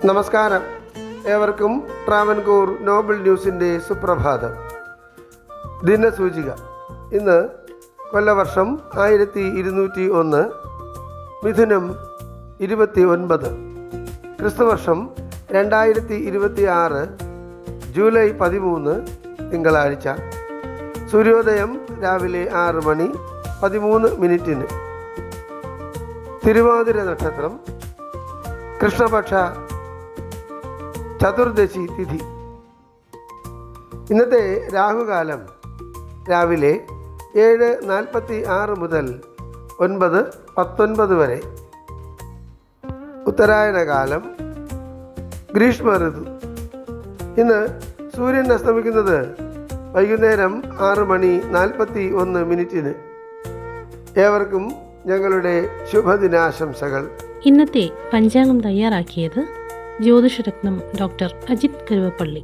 നമസ്കാരം. ഏവർക്കും ട്രാവൻകൂർ നോബൽ ന്യൂസിൻ്റെ സുപ്രഭാതം. ദിനസൂചിക. ഇന്ന് കൊല്ലവർഷം 1201, മിഥുനം 29, ക്രിസ്തുവർഷം 2026, ജൂലൈ 13, തിങ്കളാഴ്ച. സൂര്യോദയം രാവിലെ 6:13. തിരുവാതിര നക്ഷത്രം, കൃഷ്ണപക്ഷ ചതുർദശി തിഥി. ഇന്നത്തെ രാഹുകാലം രാവിലെ 7:46 മുതൽ 9:19 വരെ. ഉത്തരായണ കാലം, ഗ്രീഷ്മ ഋതു. ഇന്ന് സൂര്യൻ അസ്തമിക്കുന്നത് വൈകുന്നേരം 6:41. ഏവർക്കും ഞങ്ങളുടെ ശുഭദിനാശംസകൾ. ഇന്നത്തെ പഞ്ചാംഗം തയ്യാറാക്കിയത് ജ്യോതിഷരത്നം ഡോക്ടർ അജിത് കരുവപ്പള്ളി.